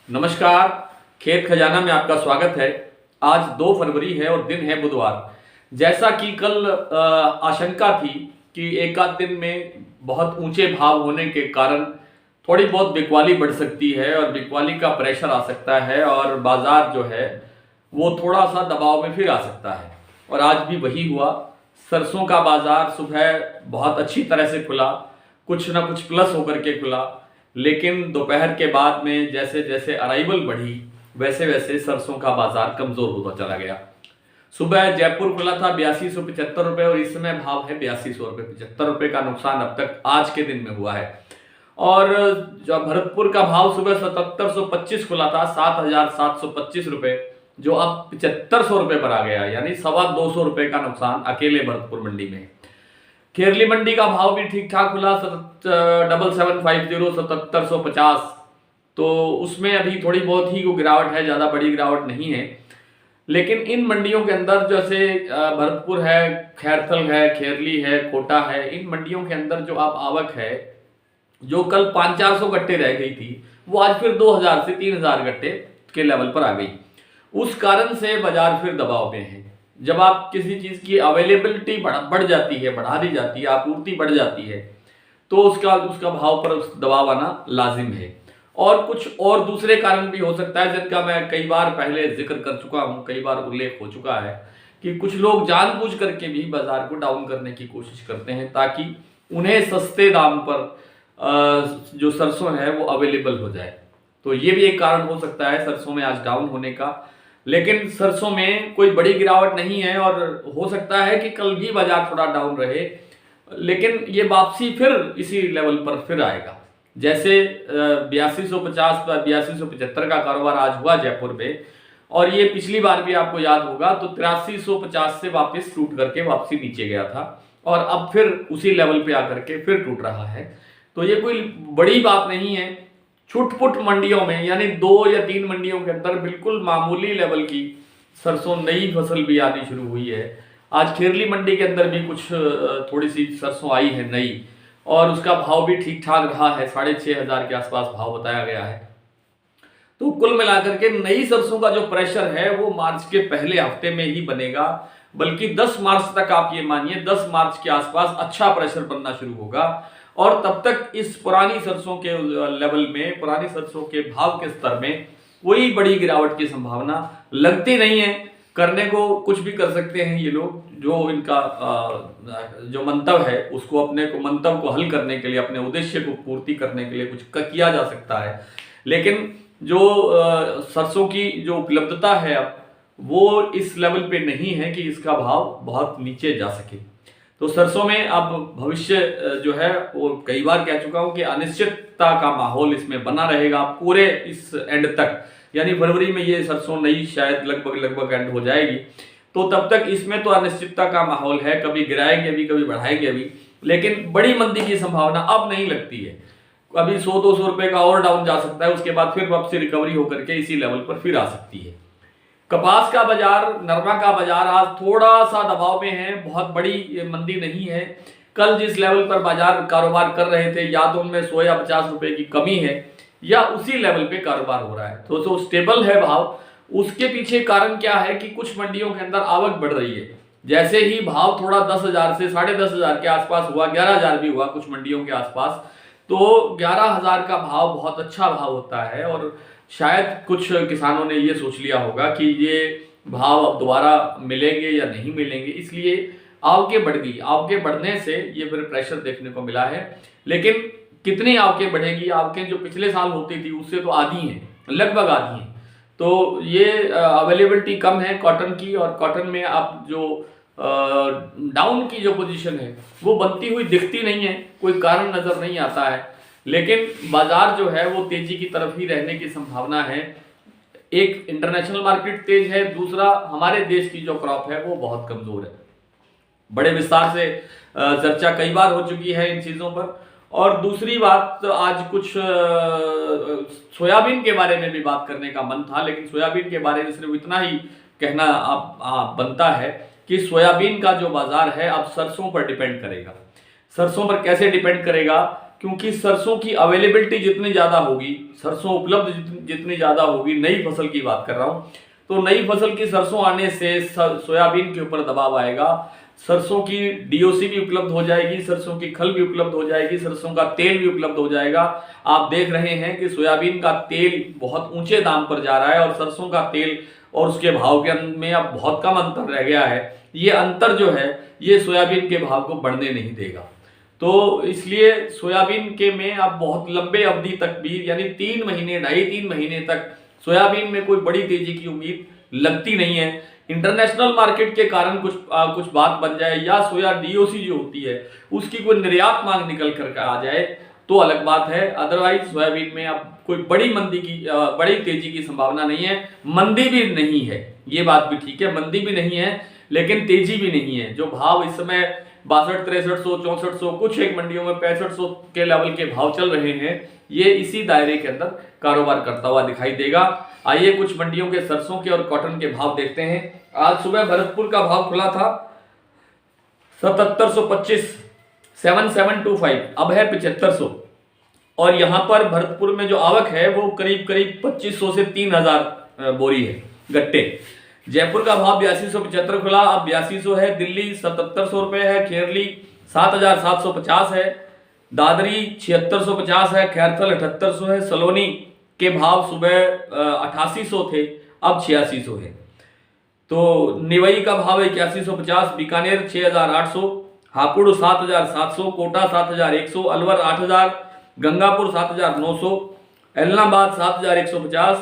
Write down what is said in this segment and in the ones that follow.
नमस्कार। खेत खजाना में आपका स्वागत है। आज 2 फरवरी है और दिन है बुधवार। जैसा कि कल आशंका थी कि एक आध दिन में बहुत ऊंचे भाव होने के कारण थोड़ी बहुत बिकवाली बढ़ सकती है और बिकवाली का प्रेशर आ सकता है और बाजार जो है वो थोड़ा सा दबाव में फिर आ सकता है, और आज भी वही हुआ। सरसों का बाजार सुबह बहुत अच्छी तरह से खुला, कुछ ना कुछ प्लस होकर के खुला, लेकिन दोपहर के बाद में जैसे जैसे अराइवल बढ़ी वैसे वैसे सरसों का बाजार कमजोर होता चला गया। सुबह जयपुर खुला था 8275 रुपए और इस समय भाव है 8275 रुपए का नुकसान अब तक आज के दिन में हुआ है। और जो भरतपुर का भाव सुबह 7725 खुला था 7725 रुपए, जो अब 7500 रुपए पर आ गया, यानी 225 रुपए का नुकसान अकेले भरतपुर मंडी में। खेरली मंडी का भाव भी ठीक ठाक खुला 7750 7750, तो उसमें अभी थोड़ी बहुत ही गिरावट है, ज़्यादा बड़ी गिरावट नहीं है। लेकिन इन मंडियों के अंदर जैसे भरतपुर है, खैरथल है, खेरली है, कोटा है, इन मंडियों के अंदर जो आप आवक है, जो कल 500-400 गट्टे रह गई थी, वो आज फिर 2000 से 3000 गट्टे के लेवल पर आ गई। उस कारण से बाजार फिर दबाव में है। जब आप किसी चीज की अवेलेबिलिटी बढ़ जाती है, बढ़ा दी जाती है, आपूर्ति बढ़ जाती है, तो उसका भाव पर दबाव आना लाजिम है। और कुछ और दूसरे कारण भी हो सकता है जिनका मैं कई बार पहले जिक्र कर चुका हूं, कई बार उल्लेख हो चुका है कि कुछ लोग जानबूझ करके भी बाजार को डाउन करने की कोशिश करते हैं ताकि उन्हें सस्ते दाम पर जो सरसों है वो अवेलेबल हो जाए। तो ये भी एक कारण हो सकता है सरसों में आज डाउन होने का। लेकिन सरसों में कोई बड़ी गिरावट नहीं है और हो सकता है कि कल भी बाजार थोड़ा डाउन रहे, लेकिन ये वापसी फिर इसी लेवल पर फिर आएगा। जैसे 8250 पर 8275 का कारोबार आज हुआ जयपुर में, और ये पिछली बार भी आपको याद होगा तो 8350 से वापस टूट करके वापसी नीचे गया था और अब फिर उसी लेवल पे आकर के फिर टूट रहा है। तो ये कोई बड़ी बात नहीं है। छुटपुट मंडियों में, यानी 2 या 3 मंडियों के अंदर बिल्कुल मामूली लेवल की सरसों नई फसल भी आनी शुरू हुई है। आज खेरली मंडी के अंदर भी कुछ थोड़ी सी सरसों आई है नई, और उसका भाव भी ठीक ठाक रहा है, 6500 के आसपास भाव बताया गया है। तो कुल मिलाकर के नई सरसों का जो प्रेशर है वो मार्च के पहले हफ्ते में ही बनेगा, बल्कि 10 मार्च तक आप ये मानिए 10 मार्च के आसपास अच्छा प्रेशर बनना शुरू होगा। और तब तक इस पुरानी सरसों के लेवल में, पुरानी सरसों के भाव के स्तर में कोई बड़ी गिरावट की संभावना लगती नहीं है। करने को कुछ भी कर सकते हैं ये लोग, जो इनका जो मंतव्य है उसको, अपने को मंतव्य को हल करने के लिए, अपने उद्देश्य को पूर्ति करने के लिए कुछ किया जा सकता है। लेकिन जो सरसों की जो उपलब्धता है अब वो इस लेवल पे नहीं है कि इसका भाव बहुत नीचे जा सके। तो सरसों में अब भविष्य जो है वो कई बार कह चुका हूं कि अनिश्चितता का माहौल इसमें बना रहेगा पूरे इस एंड तक, यानी फरवरी में ये सरसों नई शायद लगभग एंड हो जाएगी। तो तब तक इसमें तो अनिश्चितता का माहौल है, कभी गिराएंगे अभी, कभी बढ़ाएंगे अभी, लेकिन बड़ी मंदी की संभावना अब नहीं लगती है। अभी 100-200 रुपए का और डाउन जा सकता है, उसके बाद फिर वापसी रिकवरी होकर के इसी लेवल पर फिर आ सकती है। कपास का बाजार, नरमा का बाजार आज थोड़ा सा दबाव में है, बहुत बड़ी मंदी नहीं है। कल जिस लेवल पर बाजार कारोबार कर रहे थे, या तो उनमें 100 या 50 रुपए की कमी है या उसी लेवल पे कारोबार हो रहा है, तो स्टेबल है भाव। उसके पीछे कारण क्या है कि कुछ मंडियों के अंदर आवक बढ़ रही है। जैसे ही भाव थोड़ा 10,000 से 10,500 के आसपास हुआ, 11,000 भी हुआ कुछ मंडियों के आसपास, तो 11,000 का भाव बहुत अच्छा भाव होता है। और शायद कुछ किसानों ने ये सोच लिया होगा कि ये भाव अब दोबारा मिलेंगे या नहीं मिलेंगे, इसलिए आवकें बढ़ गई। आवकें बढ़ने से ये फिर प्रेशर देखने को मिला है। लेकिन कितनी आवकें बढ़ेगी? आवकें जो पिछले साल होती थी उससे तो आधी हैं, लगभग आधी हैं। तो ये अवेलेबिलिटी कम है कॉटन की, और कॉटन में आप जो डाउन की जो पोजीशन है वो बनती हुई दिखती नहीं है, कोई कारण नजर नहीं आता है। लेकिन बाजार जो है वो तेजी की तरफ ही रहने की संभावना है। एक इंटरनेशनल मार्केट तेज है, दूसरा हमारे देश की जो क्रॉप है वो बहुत कमजोर है। बड़े विस्तार से चर्चा कई बार हो चुकी है इन चीजों पर। और दूसरी बात, आज कुछ सोयाबीन के बारे में भी बात करने का मन था, लेकिन सोयाबीन के बारे में सिर्फ इतना ही कहना आप बनता है कि सोयाबीन का जो बाजार है अब सरसों पर डिपेंड करेगा। सरसों पर कैसे डिपेंड करेगा क्योंकि सरसों की अवेलेबिलिटी जितनी ज़्यादा होगी, सरसों उपलब्ध जितनी ज़्यादा होगी, नई फसल की बात कर रहा हूँ, तो नई फसल की सरसों आने से सोयाबीन के ऊपर दबाव आएगा। सरसों की डीओसी भी उपलब्ध हो जाएगी, सरसों की खल भी उपलब्ध हो जाएगी, सरसों का तेल भी उपलब्ध हो जाएगा। आप देख रहे हैं कि सोयाबीन का तेल बहुत ऊंचे दाम पर जा रहा है और सरसों का तेल और उसके भाव के में अब बहुत कम अंतर रह गया है। ये अंतर जो है ये सोयाबीन के भाव को बढ़ने नहीं देगा। तो इसलिए सोयाबीन के में अब बहुत लंबे अवधि तक भी, यानी 3 महीने, 2.5-3 महीने तक सोयाबीन में कोई बड़ी तेजी की उम्मीद लगती नहीं है। इंटरनेशनल मार्केट के कारण कुछ बात बन जाए या सोया डीओसी जो होती है उसकी कोई निर्यात मांग निकल कर आ जाए तो अलग बात है। अदरवाइज सोयाबीन में अब कोई बड़ी तेजी की संभावना नहीं है। मंदी भी नहीं है, ये बात भी ठीक है, मंदी भी नहीं है लेकिन तेजी भी नहीं है। जो भाव इस समय 6200, 6300, 6400, कुछ एक मंडियों में 6500 के लेवल के भाव चल रहे हैं, ये इसी दायरे के अंदर कारोबार करता हुआ दिखाई देगा। आइए कुछ मंडियों के सरसों के और कॉटन के भाव देखते हैं। आज सुबह भरतपुर का भाव खुला था 7725, 7725, अब है 7500। और यहाँ पर भरतपुर में जो आवक है वो करीब 2500 से 3000 बोरी है गट्टे। जयपुर का भाव 8275 खुला, अब 8200 है। दिल्ली 7700 रुपए है, खेरली 7750 है, दादरी 7650 है, खैरथल 7800 है। सलोनी के भाव सुबह 8800 थे, अब 8600 है। तो निवई का भाव है 8150, बीकानेर 6800, हापुड़ 7700, कोटा 7100, अलवर 8000, गंगापुर 7900, एलनाबाद 7150,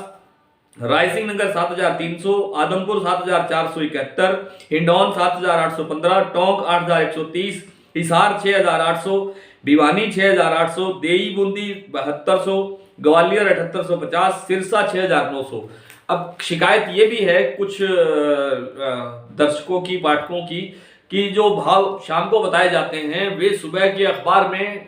रायसिंह नगर 7300, आदमपुर 7471, हिंडौन 7815, टोंक 8130, हिसार 6800, भिवानी 6800, देई बूंदी 7200, ग्वालियर 7850, सिरसा 6900। अब शिकायत ये भी है कुछ दर्शकों की, पाठकों की, कि जो भाव शाम को बताए जाते हैं वे सुबह के अखबार में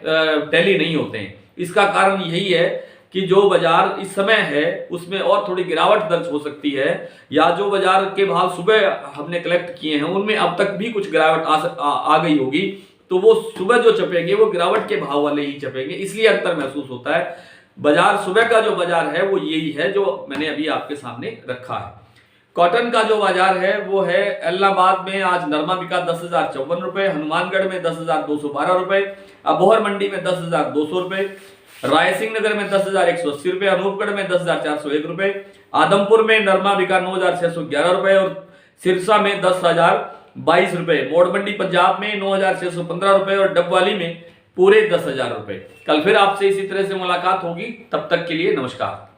टैली नहीं होते हैं। इसका कारण यही है कि जो बाजार इस समय है उसमें और थोड़ी गिरावट दर्ज हो सकती है, या जो बाजार के भाव सुबह हमने कलेक्ट किए हैं उनमें अब तक भी कुछ गिरावट आ गई होगी, तो वो सुबह जो छपेंगे वो गिरावट के भाव वाले ही छपेंगे, इसलिए अंतर महसूस होता है। बाजार सुबह का जो बाजार है वो यही है जो मैंने अभी आपके सामने रखा है। कॉटन का जो बाजार है वो है एलनाबाद में आज नरमा बिका 10,054 रुपए, हनुमानगढ़ में 10,212 रुपए, अबोहर मंडी में 10,200 रुपए, रायसिंह नगर में 10,180 रुपए, अनूपगढ़ में 10,401 रुपए, आदमपुर में नरमा बिका 9,611 रुपए और सिरसा में 10,022 रुपए, मोड़ मंडी पंजाब में 9,615 रुपए और डबवाली में पूरे 10,000 रुपए। कल फिर आपसे इसी तरह से मुलाकात होगी, तब तक के लिए नमस्कार।